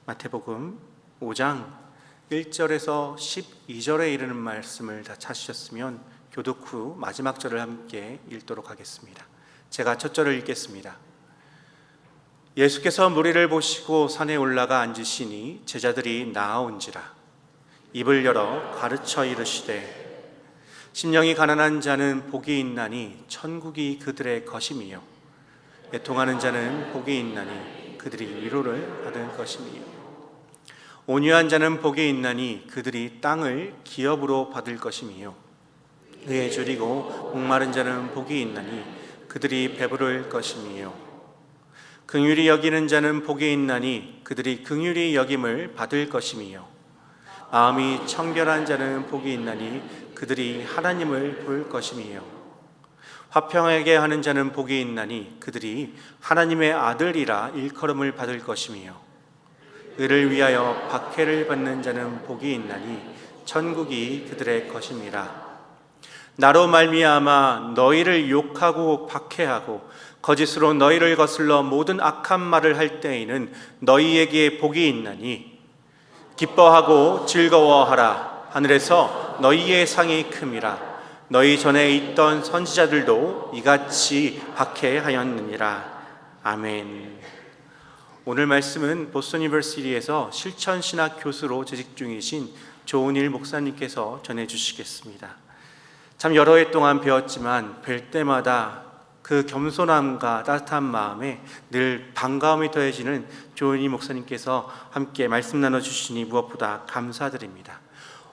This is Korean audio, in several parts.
마태복음 5장 1절에서 12절에 이르는 말씀을 다 찾으셨으면 교독 후 마지막 절을 함께 읽도록 하겠습니다. 제가 첫 절을 읽겠습니다. 예수께서 무리를 보시고 산에 올라가 앉으시니 제자들이 나아온지라. 입을 열어 가르쳐 이르시되 심령이 가난한 자는 복이 있나니 천국이 그들의 것임이요 애통하는 자는 복이 있나니 그들이 위로를 받을 것임이요 온유한 자는 복이 있나니 그들이 땅을 기업으로 받을 것임이요 의에 줄이고 목마른 자는 복이 있나니 그들이 배부를 것임이요 긍휼히 여기는 자는 복이 있나니 그들이 긍휼히 여김을 받을 것임이요 마음이 청결한 자는 복이 있나니 그들이 하나님을 볼 것임이요 화평하게 하는 자는 복이 있나니 그들이 하나님의 아들이라 일컬음을 받을 것임이요 의를 위하여 박해를 받는 자는 복이 있나니 천국이 그들의 것임이라. 나로 말미암아 너희를 욕하고 박해하고 거짓으로 너희를 거슬러 모든 악한 말을 할 때에는 너희에게 복이 있나니 기뻐하고 즐거워하라. 하늘에서 너희의 상이 큼이라. 너희 전에 있던 선지자들도 이같이 박해하였느니라. 아멘. 오늘 말씀은 보스턴 유니버시티에서 실천신학 교수로 재직 중이신 조은일 목사님께서 전해주시겠습니다. 참 여러 해 동안 배웠지만 뵐 때마다 그 겸손함과 따뜻한 마음에 늘 반가움이 더해지는 조은일 목사님께서 함께 말씀 나눠주시니 무엇보다 감사드립니다.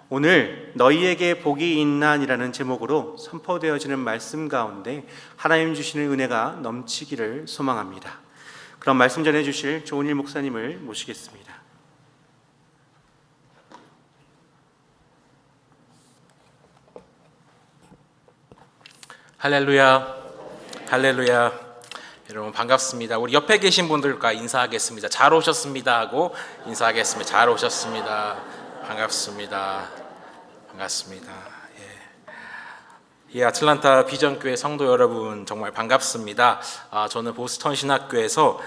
오늘 너희에게 복이 있나니라는 제목으로 선포되어지는 말씀 가운데 하나님 주시는 은혜가 넘치기를 소망합니다. 그럼 말씀 전해주실 조은일 목사님을 모시겠습니다. 할렐루야, 할렐루야. 여러분 반갑습니다. 우리 옆에 계신 분들과 인사하겠습니다. 잘 오셨습니다 하고 인사하겠습니다. 잘 오셨습니다. 반갑습니다. 반갑습니다. 이 아틀란타 비전교회 성도 여러분 정말 반갑습니다. 저는 보스턴 신학교에서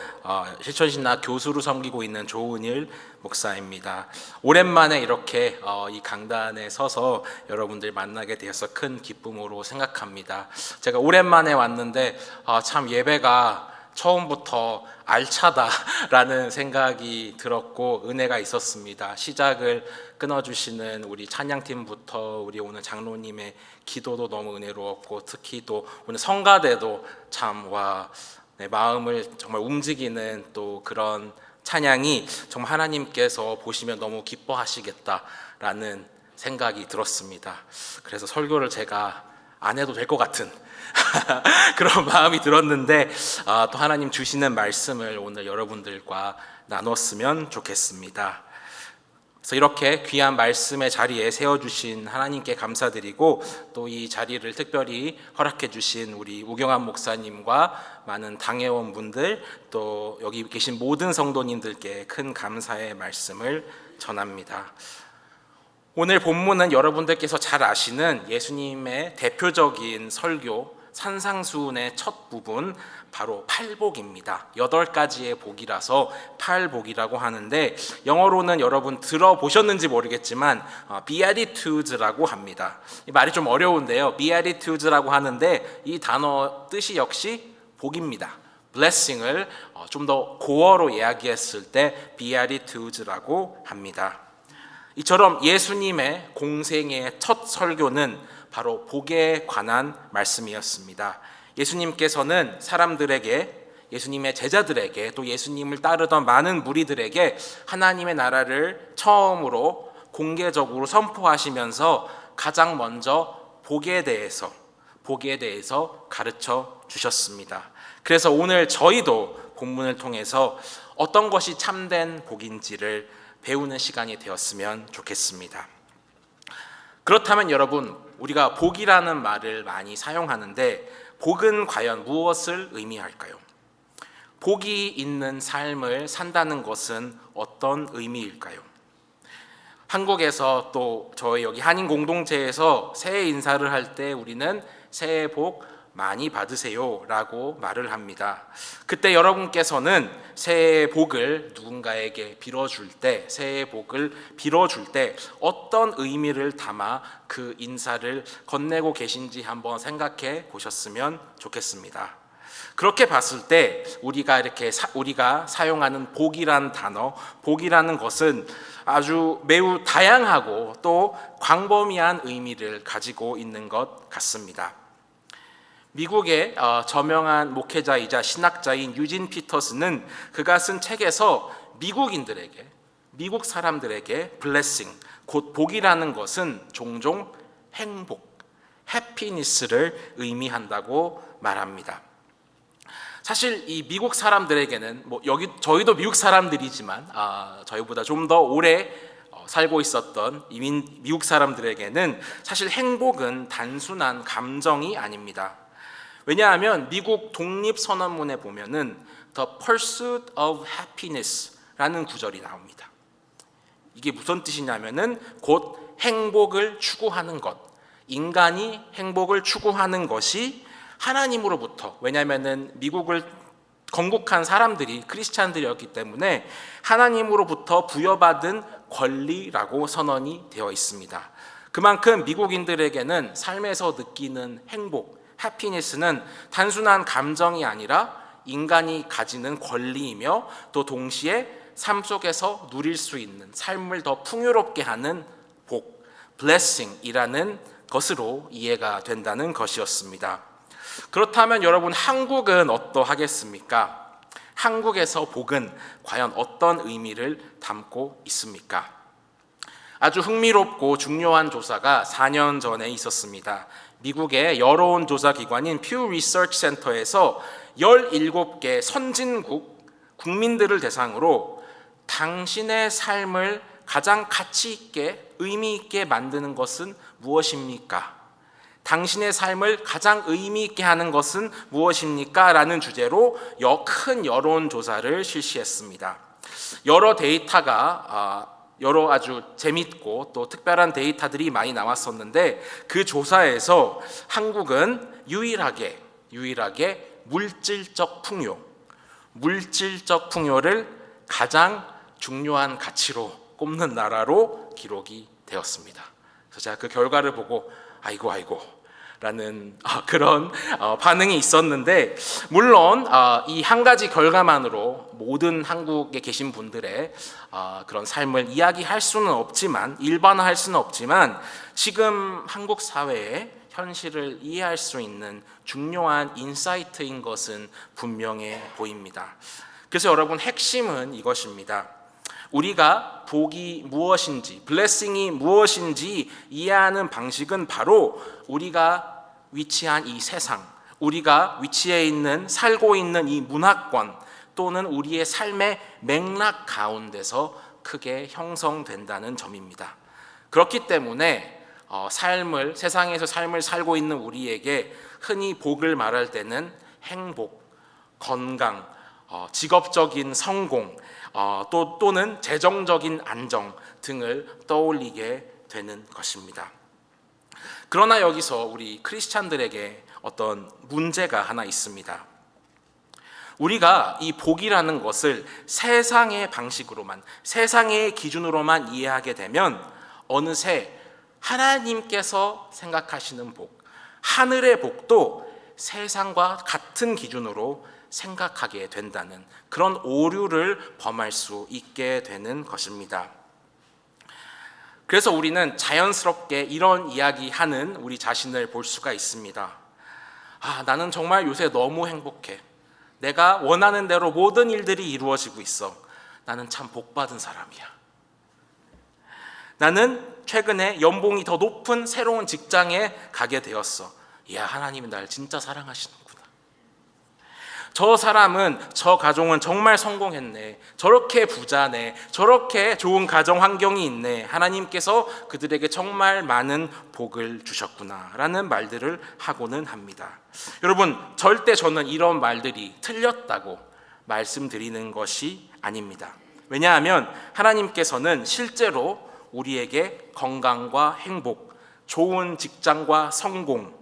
실천신학 교수로 섬기고 있는 조은일 목사입니다. 오랜만에 이렇게 이 강단에 서서 여러분들 만나게 되어서 큰 기쁨으로 생각합니다. 제가 오랜만에 왔는데 참 예배가 처음부터 알차다라는 생각이 들었고 은혜가 있었습니다. 시작을 끊어주시는 우리 찬양팀부터 우리 오늘 장로님의 기도도 너무 은혜로웠고 특히 또 오늘 성가대도 참 내 마음을 정말 움직이는 또 그런 찬양이 정말 하나님께서 보시면 너무 기뻐하시겠다라는 생각이 들었습니다. 그래서 설교를 제가 안 해도 될 것 같은 그런 마음이 들었는데 또 하나님 주시는 말씀을 오늘 여러분들과 나눴으면 좋겠습니다. 그래서 이렇게 귀한 말씀의 자리에 세워주신 하나님께 감사드리고 또 이 자리를 특별히 허락해 주신 우리 우경환 목사님과 많은 당회원분들 또 여기 계신 모든 성도님들께 큰 감사의 말씀을 전합니다. 오늘 본문은 여러분들께서 잘 아시는 예수님의 대표적인 설교 산상수훈의 첫 부분 바로 팔복입니다. 8가지의 복이라서 팔복이라고 하는데 영어로는 여러분 들어보셨는지 모르겠지만 Beatitudes라고 합니다. 이 말이 좀 어려운데요. Beatitudes라고 하는데 이 단어 뜻이 역시 복입니다. blessing을 좀 더 고어로 이야기했을 때 Beatitudes라고 합니다. 이처럼 예수님의 공생의 첫 설교는 바로 복에 관한 말씀이었습니다. 예수님께서는 사람들에게, 예수님의 제자들에게, 또 예수님을 따르던 많은 무리들에게 하나님의 나라를 처음으로 공개적으로 선포하시면서 가장 먼저 복에 대해서 가르쳐 주셨습니다. 그래서 오늘 저희도 본문을 통해서 어떤 것이 참된 복인지를 배우는 시간이 되었으면 좋겠습니다. 그렇다면 여러분, 우리가 복이라는 말을 많이 사용하는데 복은 과연 무엇을 의미할까요? 복이 있는 삶을 산다는 것은 어떤 의미일까요? 한국에서 또 저희 여기 한인 공동체에서 새해 인사를 할 때 우리는 새해 복 많이 받으세요 라고 말을 합니다. 그때 여러분께서는 새해 복을 누군가에게 빌어줄 때, 새해 복을 빌어줄 때 어떤 의미를 담아 그 인사를 건네고 계신지 한번 생각해 보셨으면 좋겠습니다. 그렇게 봤을 때 우리가 사용하는 복이란 단어, 복이라는 것은 아주 매우 다양하고 또 광범위한 의미를 가지고 있는 것 같습니다. 미국의 저명한 목회자이자 신학자인 유진 피터스는 그가 쓴 책에서 미국 사람들에게 블레싱, 곧 복이라는 것은 종종 행복, 해피니스를 의미한다고 말합니다. 사실 이 미국 사람들에게는 저희도 미국 사람들이지만 저희보다 좀 더 오래 살고 있었던 미국 사람들에게는 사실 행복은 단순한 감정이 아닙니다. 왜냐하면 미국 독립선언문에 보면은 The Pursuit of Happiness라는 구절이 나옵니다. 이게 무슨 뜻이냐면은 곧 행복을 추구하는 것, 인간이 행복을 추구하는 것이 하나님으로부터, 왜냐하면은 미국을 건국한 사람들이 크리스찬들이었기 때문에 하나님으로부터 부여받은 권리라고 선언이 되어 있습니다. 그만큼 미국인들에게는 삶에서 느끼는 행복, 해피니스는 단순한 감정이 아니라 인간이 가지는 권리이며 또 동시에 삶 속에서 누릴 수 있는 삶을 더 풍요롭게 하는 복, blessing이라는 것으로 이해가 된다는 것이었습니다. 그렇다면 여러분, 한국은 어떠하겠습니까? 한국에서 복은 과연 어떤 의미를 담고 있습니까? 아주 흥미롭고 중요한 조사가 4년 전에 있었습니다. 미국의 여론 조사 기관인 퓨 리서치 센터에서 17개 선진국 국민들을 대상으로 당신의 삶을 가장 가치 있게, 의미 있게 만드는 것은 무엇입니까? 당신의 삶을 가장 의미 있게 하는 것은 무엇입니까? 라는 주제로 큰 여론조사를 실시했습니다. 여러 아주 재밌고 또 특별한 데이터들이 많이 나왔었는데 그 조사에서 한국은 유일하게 물질적 풍요를 가장 중요한 가치로 꼽는 나라로 기록이 되었습니다. 그래서 제가 그 결과를 보고 아이고 라는 그런 반응이 있었는데, 물론 이 한 가지 결과만으로 모든 한국에 계신 분들의 그런 삶을 이야기할 수는 없지만, 일반화할 수는 없지만 지금 한국 사회의 현실을 이해할 수 있는 중요한 인사이트인 것은 분명해 보입니다. 그래서 여러분, 핵심은 이것입니다. 우리가 복이 무엇인지, 블레싱이 무엇인지 이해하는 방식은 바로 우리가 위치한 이 세상, 우리가 살고 있는 이 문화권 또는 우리의 삶의 맥락 가운데서 크게 형성된다는 점입니다. 그렇기 때문에 세상에서 삶을 살고 있는 우리에게 흔히 복을 말할 때는 행복, 건강, 직업적인 성공, 또는 재정적인 안정 등을 떠올리게 되는 것입니다. 그러나 여기서 우리 크리스찬들에게 어떤 문제가 하나 있습니다. 우리가 이 복이라는 것을 세상의 방식으로만, 세상의 기준으로만 이해하게 되면 어느새 하나님께서 생각하시는 복, 하늘의 복도 세상과 같은 기준으로 생각하게 된다는 그런 오류를 범할 수 있게 되는 것입니다. 그래서 우리는 자연스럽게 이런 이야기하는 우리 자신을 볼 수가 있습니다. 나는 정말 요새 너무 행복해. 내가 원하는 대로 모든 일들이 이루어지고 있어. 나는 참 복받은 사람이야. 나는 최근에 연봉이 더 높은 새로운 직장에 가게 되었어. 이야, 하나님이 날 진짜 사랑하시는구나. 저 사람은, 저 가정은 정말 성공했네. 저렇게 부자네. 저렇게 좋은 가정 환경이 있네. 하나님께서 그들에게 정말 많은 복을 주셨구나 라는 말들을 하고는 합니다. 여러분, 절대 저는 이런 말들이 틀렸다고 말씀드리는 것이 아닙니다. 왜냐하면 하나님께서는 실제로 우리에게 건강과 행복, 좋은 직장과 성공,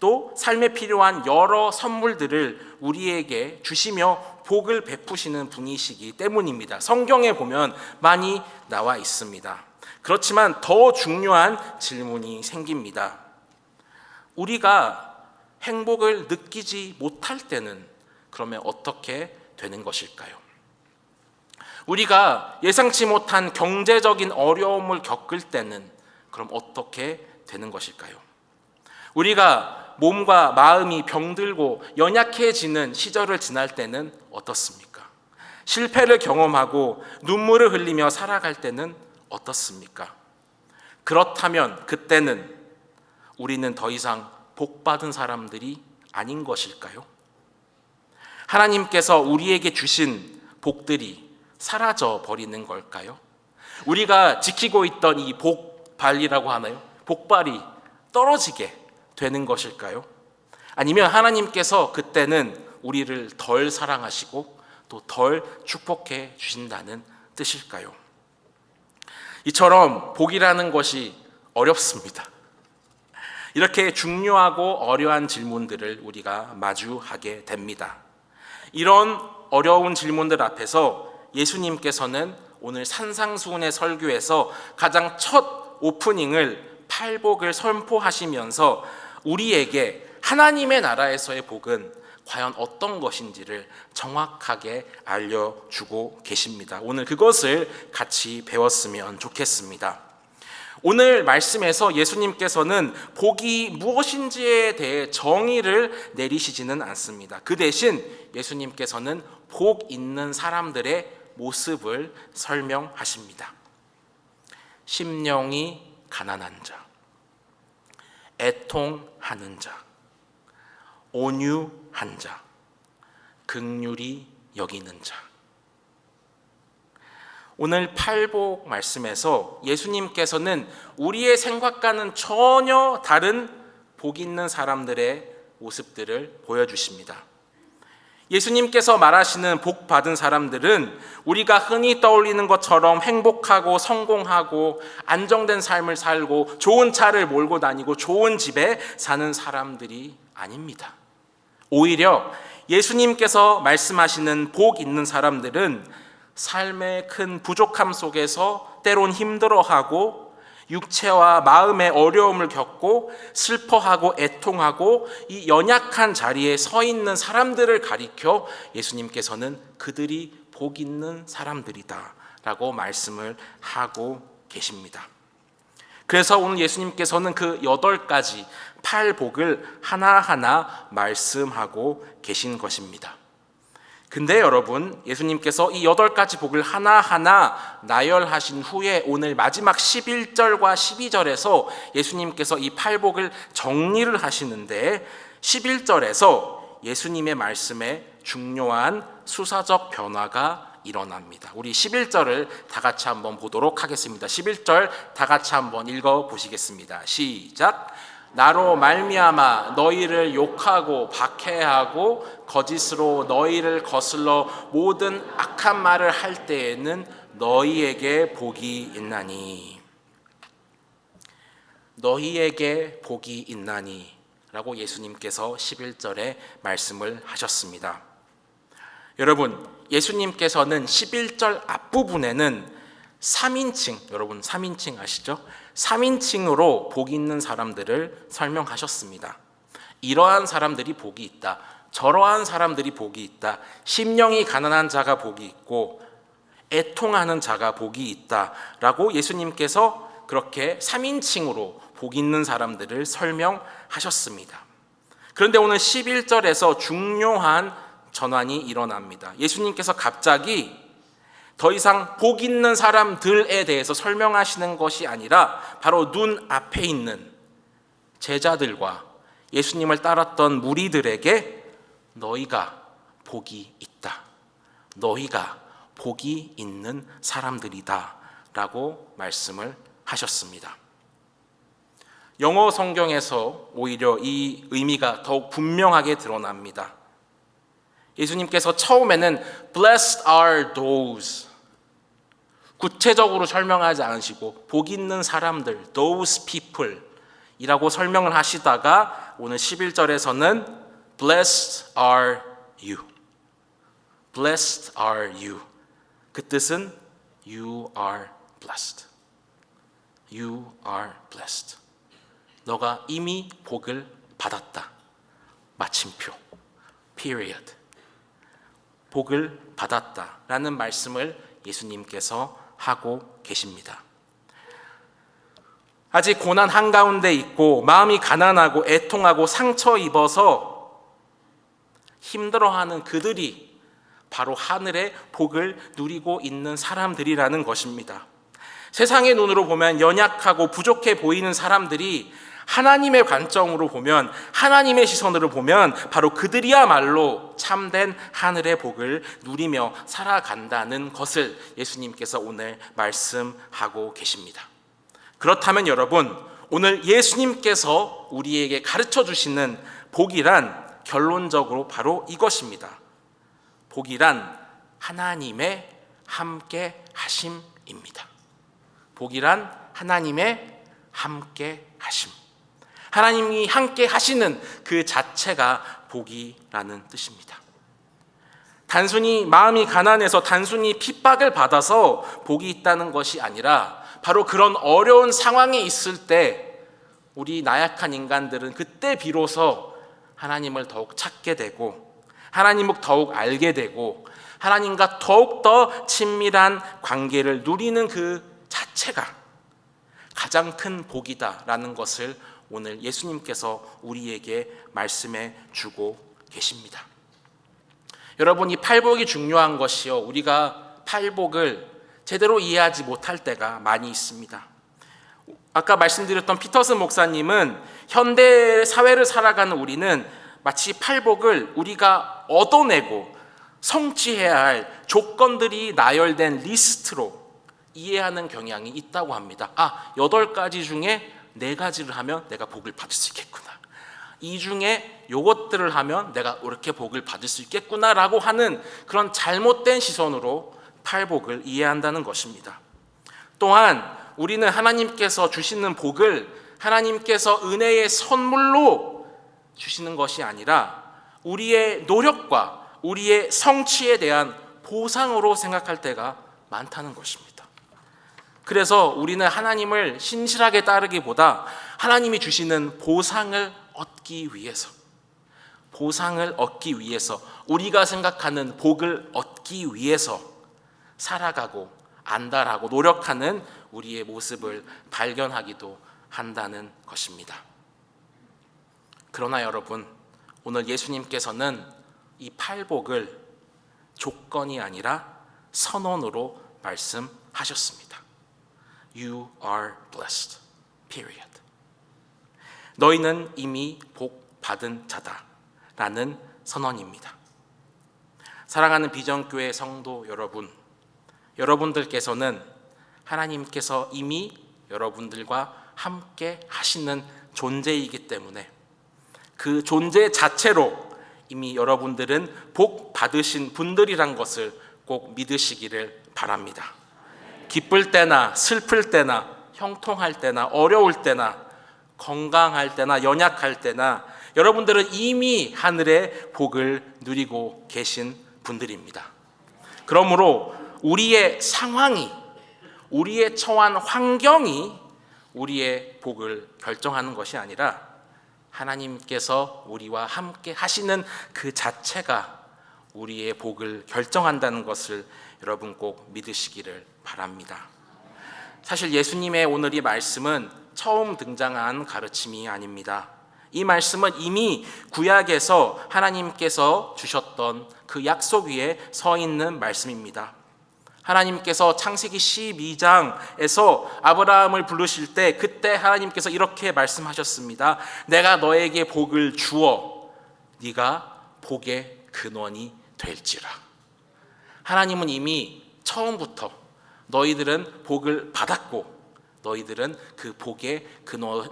또 삶에 필요한 여러 선물들을 우리에게 주시며 복을 베푸시는 분이시기 때문입니다. 성경에 보면 많이 나와 있습니다. 그렇지만 더 중요한 질문이 생깁니다. 우리가 행복을 느끼지 못할 때는 그러면 어떻게 되는 것일까요? 우리가 예상치 못한 경제적인 어려움을 겪을 때는 그럼 어떻게 되는 것일까요? 우리가 몸과 마음이 병들고 연약해지는 시절을 지날 때는 어떻습니까? 실패를 경험하고 눈물을 흘리며 살아갈 때는 어떻습니까? 그렇다면 그때는 우리는 더 이상 복받은 사람들이 아닌 것일까요? 하나님께서 우리에게 주신 복들이 사라져 버리는 걸까요? 우리가 지키고 있던 이 복발이라고 하나요? 복발이 떨어지게 되는 것일까요? 아니면 하나님께서 그때는 우리를 덜 사랑하시고 또 덜 축복해 주신다는 뜻일까요? 이처럼 복이라는 것이 어렵습니다. 이렇게 중요하고 어려운 질문들을 우리가 마주하게 됩니다. 이런 어려운 질문들 앞에서 예수님께서는 오늘 산상수훈의 설교에서 가장 첫 오프닝을 팔복을 선포하시면서 우리에게 하나님의 나라에서의 복은 과연 어떤 것인지를 정확하게 알려주고 계십니다. 오늘 그것을 같이 배웠으면 좋겠습니다. 오늘 말씀에서 예수님께서는 복이 무엇인지에 대해 정의를 내리시지는 않습니다. 그 대신 예수님께서는 복 있는 사람들의 모습을 설명하십니다. 심령이 가난한 자, 애통하는 자, 온유한 자, 긍휼히 여기는 자. 오늘 팔복 말씀에서 예수님께서는 우리의 생각과는 전혀 다른 복 있는 사람들의 모습들을 보여주십니다. 예수님께서 말하시는 복 받은 사람들은 우리가 흔히 떠올리는 것처럼 행복하고 성공하고 안정된 삶을 살고 좋은 차를 몰고 다니고 좋은 집에 사는 사람들이 아닙니다. 오히려 예수님께서 말씀하시는 복 있는 사람들은 삶의 큰 부족함 속에서 때론 힘들어하고 육체와 마음의 어려움을 겪고 슬퍼하고 애통하고 이 연약한 자리에 서 있는 사람들을 가리켜 예수님께서는 그들이 복 있는 사람들이다 라고 말씀을 하고 계십니다. 그래서 오늘 예수님께서는 그 8가지 팔복을 하나하나 말씀하고 계신 것입니다. 근데 여러분, 예수님께서 이 8가지 복을 하나하나 나열하신 후에 오늘 마지막 11절과 12절에서 예수님께서 이 팔복을 정리를 하시는데 11절에서 예수님의 말씀에 중요한 수사적 변화가 일어납니다. 우리 11절을 다 같이 한번 보도록 하겠습니다. 11절 다 같이 한번 읽어보시겠습니다. 시작! 나로 말미암아 너희를 욕하고 박해하고 거짓으로 너희를 거슬러 모든 악한 말을 할 때에는 너희에게 복이 있나니. 너희에게 복이 있나니 라고 예수님께서 11절에 말씀을 하셨습니다. 여러분, 예수님께서는 11절 앞부분에는 3인칭, 여러분 3인칭 아시죠? 3인칭으로 복이 있는 사람들을 설명하셨습니다. 이러한 사람들이 복이 있다. 저러한 사람들이 복이 있다. 심령이 가난한 자가 복이 있고 애통하는 자가 복이 있다. 라고 예수님께서 그렇게 3인칭으로 복 있는 사람들을 설명하셨습니다. 그런데 오늘 11절에서 중요한 전환이 일어납니다. 예수님께서 갑자기 더 이상 복 있는 사람들에 대해서 설명하시는 것이 아니라 바로 눈앞에 있는 제자들과 예수님을 따랐던 무리들에게 너희가 복이 있다. 너희가 복이 있는 사람들이다. 라고 말씀을 하셨습니다. 영어 성경에서 오히려 이 의미가 더욱 분명하게 드러납니다. 예수님께서 처음에는 Blessed are those, 구체적으로 설명하지 않으시고 복 있는 사람들, those people, 이라고 설명을 하시다가 오늘 11절에서는 Blessed are you. Blessed are you. 그 뜻은 You are blessed. You are blessed. 너가 이미 복을 받았다. 마침표. Period. 복을 받았다라는 말씀을 예수님께서 하고 계십니다. 아직 고난 한가운데 있고 마음이 가난하고 애통하고 상처 입어서 힘들어하는 그들이 바로 하늘의 복을 누리고 있는 사람들이라는 것입니다. 세상의 눈으로 보면 연약하고 부족해 보이는 사람들이 하나님의 관점으로 보면, 하나님의 시선으로 보면 바로 그들이야말로 참된 하늘의 복을 누리며 살아간다는 것을 예수님께서 오늘 말씀하고 계십니다. 그렇다면 여러분, 오늘 예수님께서 우리에게 가르쳐 주시는 복이란 결론적으로 바로 이것입니다. 복이란 하나님의 함께 하심입니다. 복이란 하나님의 함께 하심. 하나님이 함께 하시는 그 자체가 복이라는 뜻입니다. 단순히 마음이 가난해서 단순히 핍박을 받아서 복이 있다는 것이 아니라 바로 그런 어려운 상황에 있을 때 우리 나약한 인간들은 그때 비로소 하나님을 더욱 찾게 되고 하나님을 더욱 알게 되고 하나님과 더욱더 친밀한 관계를 누리는 그 자체가 가장 큰 복이다라는 것을 오늘 예수님께서 우리에게 말씀해 주고 계십니다. 여러분, 이 팔복이 중요한 것이요, 우리가 팔복을 제대로 이해하지 못할 때가 많이 있습니다. 아까 말씀드렸던 피터슨 목사님은 현대 사회를 살아가는 우리는 마치 팔복을 우리가 얻어내고 성취해야 할 조건들이 나열된 리스트로 이해하는 경향이 있다고 합니다. 8가지 중에 4가지를 하면 내가 복을 받을 수 있겠구나. 이 중에 요것들을 하면 내가 이렇게 복을 받을 수 있겠구나라고 하는 그런 잘못된 시선으로 팔복을 이해한다는 것입니다. 또한 우리는 하나님께서 주시는 복을 하나님께서 은혜의 선물로 주시는 것이 아니라 우리의 노력과 우리의 성취에 대한 보상으로 생각할 때가 많다는 것입니다. 그래서 우리는 하나님을 신실하게 따르기보다 하나님이 주시는 보상을 얻기 위해서 우리가 생각하는 복을 얻기 위해서 살아가고 안달하고 노력하는 우리의 모습을 발견하기도 한다는 것입니다. 그러나 여러분, 오늘 예수님께서는 이 팔복을 조건이 아니라 선언으로 말씀하셨습니다. You are blessed. Period. 너희는 이미 복 받은 자다 라는 선언입니다. 사랑하는 비전교회 성도 여러분, 여러분들께서는 하나님께서 이미 여러분들과 함께 하시는 존재이기 때문에 그 존재 자체로 이미 여러분들은 복 받으신 분들이란 것을 꼭 믿으시기를 바랍니다. 기쁠 때나 슬플 때나 형통할 때나 어려울 때나 건강할 때나 연약할 때나 여러분들은 이미 하늘의 복을 누리고 계신 분들입니다. 그러므로 우리의 상황이, 우리의 처한 환경이 우리의 복을 결정하는 것이 아니라 하나님께서 우리와 함께 하시는 그 자체가 우리의 복을 결정한다는 것을 여러분 꼭 믿으시기를 바랍니다. 사실 예수님의 오늘 이 말씀은 처음 등장한 가르침이 아닙니다. 이 말씀은 이미 구약에서 하나님께서 주셨던 그 약속 위에 서 있는 말씀입니다. 하나님께서 창세기 12장에서 아브라함을 부르실 때 그때 하나님께서 이렇게 말씀하셨습니다. 내가 너에게 복을 주어 네가 복의 근원이 될지라. 하나님은 이미 처음부터 너희들은 복을 받았고 너희들은 그 복의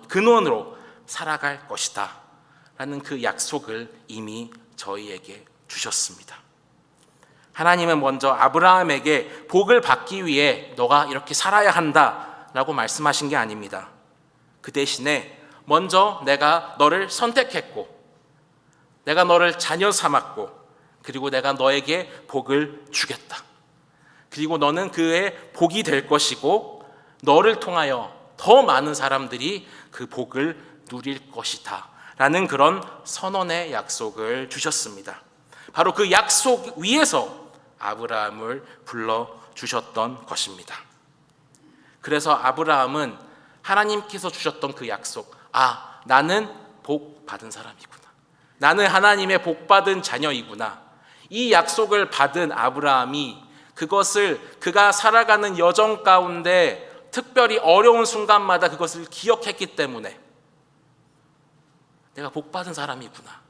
근원으로 살아갈 것이다 라는 그 약속을 이미 저희에게 주셨습니다. 하나님은 먼저 아브라함에게 복을 받기 위해 너가 이렇게 살아야 한다 라고 말씀하신 게 아닙니다. 그 대신에 먼저 내가 너를 선택했고 내가 너를 자녀 삼았고 그리고 내가 너에게 복을 주겠다. 그리고 너는 그의 복이 될 것이고 너를 통하여 더 많은 사람들이 그 복을 누릴 것이다 라는 그런 선언의 약속을 주셨습니다. 바로 그 약속 위에서 아브라함을 불러주셨던 것입니다. 그래서 아브라함은 하나님께서 주셨던 그 약속, 나는 복 받은 사람이구나, 나는 하나님의 복 받은 자녀이구나, 이 약속을 받은 아브라함이 그것을 그가 살아가는 여정 가운데 특별히 어려운 순간마다 그것을 기억했기 때문에 내가 복 받은 사람이구나,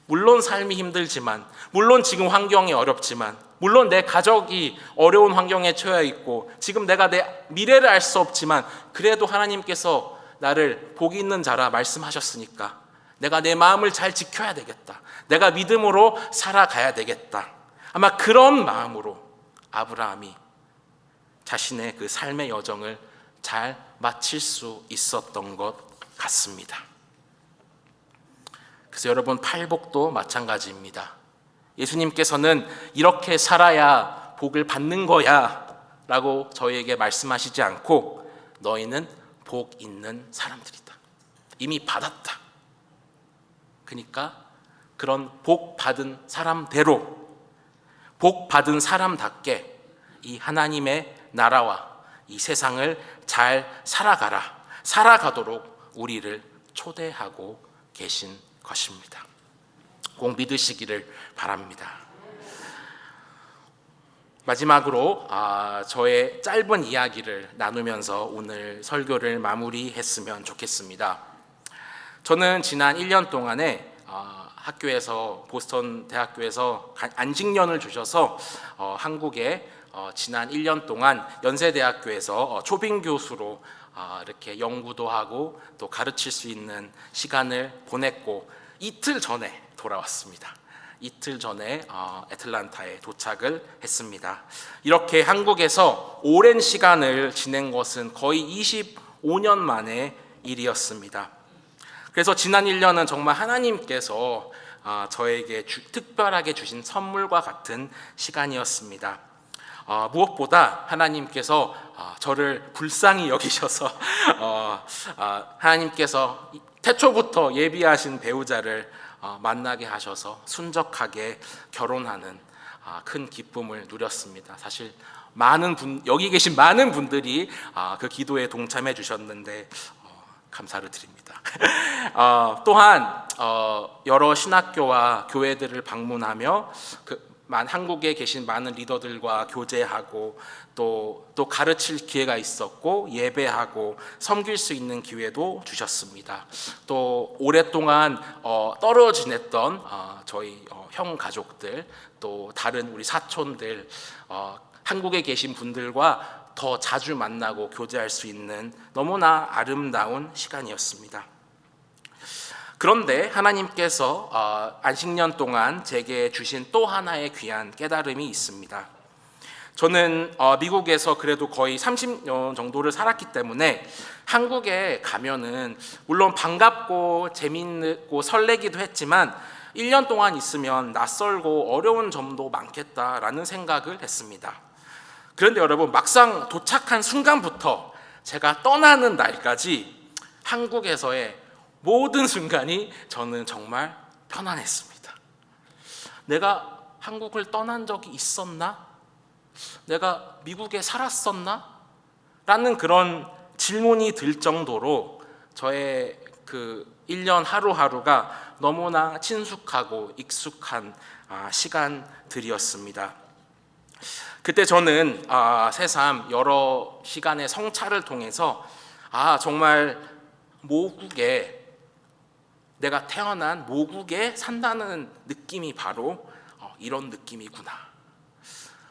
물론 삶이 힘들지만, 물론 지금 환경이 어렵지만, 물론 내 가족이 어려운 환경에 처해 있고 지금 내가 내 미래를 알 수 없지만 그래도 하나님께서 나를 복 있는 자라 말씀하셨으니까 내가 내 마음을 잘 지켜야 되겠다, 내가 믿음으로 살아가야 되겠다. 아마 그런 마음으로 아브라함이 자신의 그 삶의 여정을 잘 마칠 수 있었던 것 같습니다. 그래서 여러분, 팔복도 마찬가지입니다. 예수님께서는 이렇게 살아야 복을 받는 거야 라고 저희에게 말씀하시지 않고 너희는 복 있는 사람들이다, 이미 받았다. 그러니까 그런 복 받은 사람대로, 복 받은 사람답게 이 하나님의 나라와 이 세상을 잘 살아가도록 우리를 초대하고 계신 것입니다. 꼭 믿으시기를 바랍니다. 마지막으로 저의 짧은 이야기를 나누면서 오늘 설교를 마무리했으면 좋겠습니다. 저는 지난 1년 동안에 학교에서, 보스턴 대학교에서 안식년을 주셔서 한국에 지난 1년 동안 연세대학교에서 초빙 교수로 이렇게 연구도 하고 또 가르칠 수 있는 시간을 보냈고, 이틀 전에 돌아왔습니다. 이틀 전에 애틀란타에 도착을 했습니다. 이렇게 한국에서 오랜 시간을 지낸 것은 거의 25년 만의 일이었습니다. 그래서 지난 1년은 정말 하나님께서 저에게 특별하게 주신 선물과 같은 시간이었습니다. 무엇보다 하나님께서 저를 불쌍히 여기셔서 하나님께서 태초부터 예비하신 배우자를 만나게 하셔서 순적하게 결혼하는 큰 기쁨을 누렸습니다. 사실 여기 계신 많은 분들이 그 기도에 동참해 주셨는데 감사를 드립니다. 또한 여러 신학교와 교회들을 방문하며 한국에 계신 많은 리더들과 교제하고 또 가르칠 기회가 있었고, 예배하고 섬길 수 있는 기회도 주셨습니다. 또 오랫동안 떨어 지냈던 저희 형 가족들, 또 다른 우리 사촌들, 한국에 계신 분들과 더 자주 만나고 교제할 수 있는 너무나 아름다운 시간이었습니다. 그런데 하나님께서 안식년 동안 제게 주신 또 하나의 귀한 깨달음이 있습니다. 저는 미국에서 그래도 거의 30년 정도를 살았기 때문에 한국에 가면은 물론 반갑고 재미있고 설레기도 했지만 1년 동안 있으면 낯설고 어려운 점도 많겠다라는 생각을 했습니다. 그런데 여러분, 막상 도착한 순간부터 제가 떠나는 날까지 한국에서의 모든 순간이 저는 정말 편안했습니다. 내가 한국을 떠난 적이 있었나? 내가 미국에 살았었나? 라는 그런 질문이 들 정도로 저의 그 1년 하루하루가 너무나 친숙하고 익숙한 시간들이었습니다. 그때 저는 새삼 여러 시간의 성찰을 통해서 정말 내가 태어난 모국에 산다는 느낌이 바로 이런 느낌이구나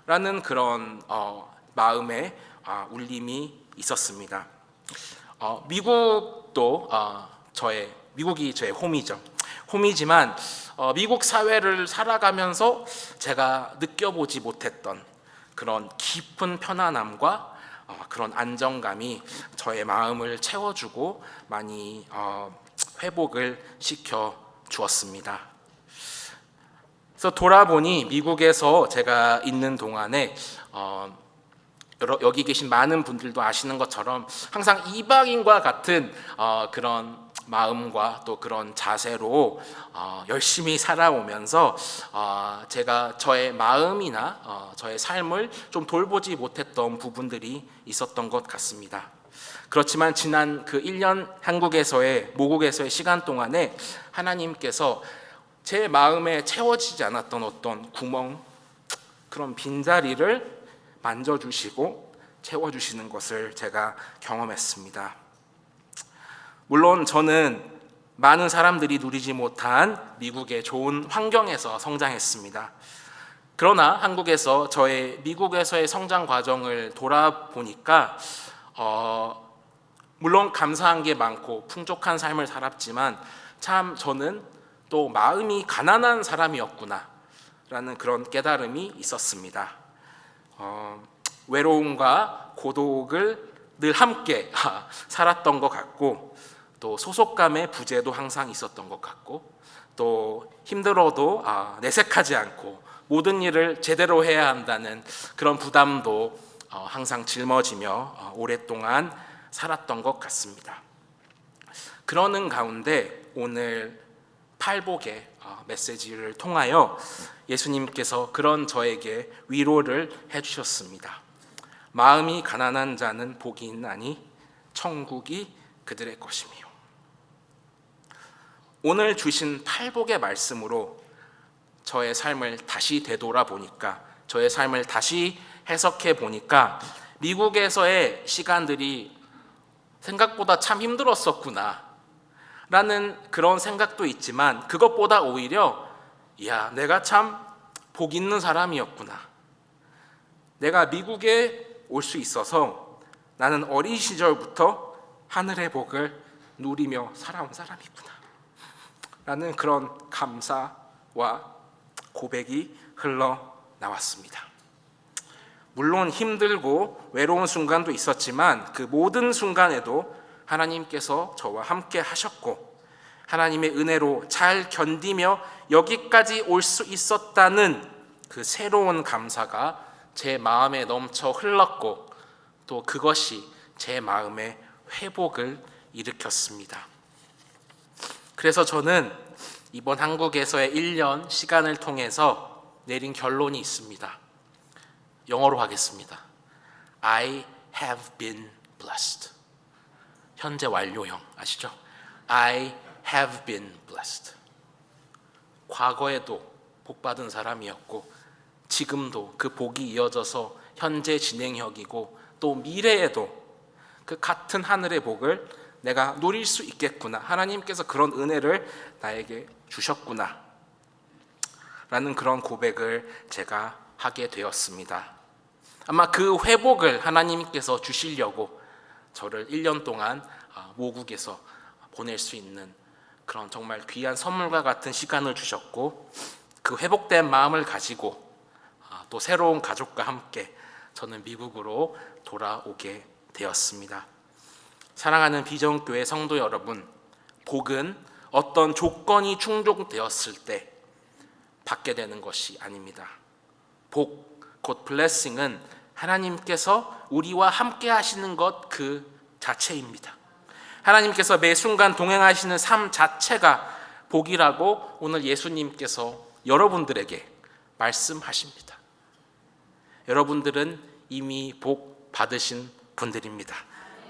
라는 그런 마음의 울림이 있었습니다. 미국이 저의 홈이지만 미국 사회를 살아가면서 제가 느껴보지 못했던 그런 깊은 편안함과 그런 안정감이 저의 마음을 채워주고 많이 회복을 시켜 주었습니다. 그래서 돌아보니 미국에서 제가 있는 동안에 여기 계신 많은 분들도 아시는 것처럼 항상 이방인과 같은 그런 마음과 또 그런 자세로 열심히 살아오면서 제가 저의 마음이나 저의 삶을 좀 돌보지 못했던 부분들이 있었던 것 같습니다. 그렇지만 지난 그 1년 한국에서의 모국에서의 시간 동안에 하나님께서 제 마음에 채워지지 않았던 어떤 구멍, 그런 빈자리를 만져주시고 채워주시는 것을 제가 경험했습니다. 물론 저는 많은 사람들이 누리지 못한 미국의 좋은 환경에서 성장했습니다. 그러나 한국에서 저의 미국에서의 성장 과정을 돌아보니까 물론 감사한 게 많고 풍족한 삶을 살았지만 참 저는 또 마음이 가난한 사람이었구나 라는 그런 깨달음이 있었습니다. 외로움과 고독을 늘 함께 살았던 것 같고, 또 소속감의 부재도 항상 있었던 것 같고, 또 힘들어도 내색하지 않고 모든 일을 제대로 해야 한다는 그런 부담도 항상 짊어지며 오랫동안 살았던 것 같습니다. 그러는 가운데 오늘 팔복의 메시지를 통하여 예수님께서 그런 저에게 위로를 해주셨습니다. 마음이 가난한 자는 복이 있나니 천국이 그들의 것이며. 오늘 주신 팔복의 말씀으로 저의 삶을 다시 되돌아보니까, 저의 삶을 다시 해석해 보니까 미국에서의 시간들이 생각보다 참 힘들었었구나 라는 그런 생각도 있지만, 그것보다 오히려 내가 참 복 있는 사람이었구나, 내가 미국에 올 수 있어서 나는 어린 시절부터 하늘의 복을 누리며 살아온 사람이구나 라는 그런 감사와 고백이 흘러나왔습니다. 물론 힘들고 외로운 순간도 있었지만 그 모든 순간에도 하나님께서 저와 함께 하셨고, 하나님의 은혜로 잘 견디며 여기까지 올 수 있었다는 그 새로운 감사가 제 마음에 넘쳐 흘렀고, 또 그것이 제 마음에 회복을 일으켰습니다. 그래서 저는 이번 한국에서의 1년 시간을 통해서 내린 결론이 있습니다. 영어로 하겠습니다. I have been blessed. 현재 완료형 아시죠? I have been blessed. 과거에도 복받은 사람이었고, 지금도 그 복이 이어져서 현재 진행형이고, 또 미래에도 그 같은 하늘의 복을 내가 누릴 수 있겠구나, 하나님께서 그런 은혜를 나에게 주셨구나 라는 그런 고백을 제가 하게 되었습니다. 아마 그 회복을 하나님께서 주시려고 저를 1년 동안 모국에서 보낼 수 있는 그런 정말 귀한 선물과 같은 시간을 주셨고, 그 회복된 마음을 가지고 또 새로운 가족과 함께 저는 미국으로 돌아오게 되었습니다. 사랑하는 비전교회 성도 여러분, 복은 어떤 조건이 충족되었을 때 받게 되는 것이 아닙니다. 복, 곧 블레싱은 하나님께서 우리와 함께 하시는 것 그 자체입니다. 하나님께서 매 순간 동행하시는 삶 자체가 복이라고 오늘 예수님께서 여러분들에게 말씀하십니다. 여러분들은 이미 복 받으신 분들입니다.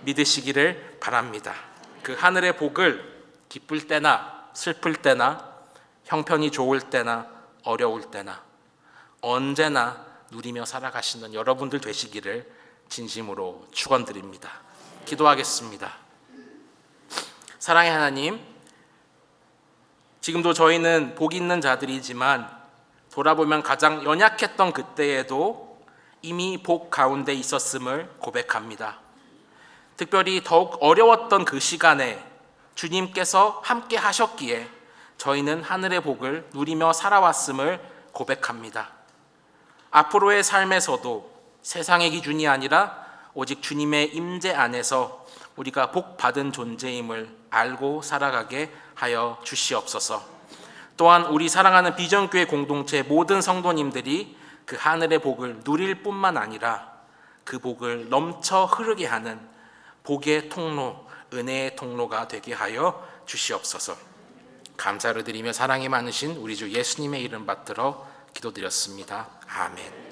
믿으시기를 바랍니다. 그 하늘의 복을 기쁠 때나 슬플 때나 형편이 좋을 때나 어려울 때나 언제나 누리며 살아가시는 여러분들 되시기를 진심으로 축원드립니다. 기도하겠습니다. 사랑의 하나님, 지금도 저희는 복 있는 자들이지만 돌아보면 가장 연약했던 그때에도 이미 복 가운데 있었음을 고백합니다. 특별히 더욱 어려웠던 그 시간에 주님께서 함께 하셨기에 저희는 하늘의 복을 누리며 살아왔음을 고백합니다. 앞으로의 삶에서도 세상의 기준이 아니라 오직 주님의 임재 안에서 우리가 복 받은 존재임을 알고 살아가게 하여 주시옵소서. 또한 우리 사랑하는 비전교회 공동체 모든 성도님들이 그 하늘의 복을 누릴 뿐만 아니라 그 복을 넘쳐 흐르게 하는 복의 통로, 은혜의 통로가 되게 하여 주시옵소서. 감사를 드리며 사랑이 많으신 우리 주 예수님의 이름 받들어 기도드렸습니다. 아멘.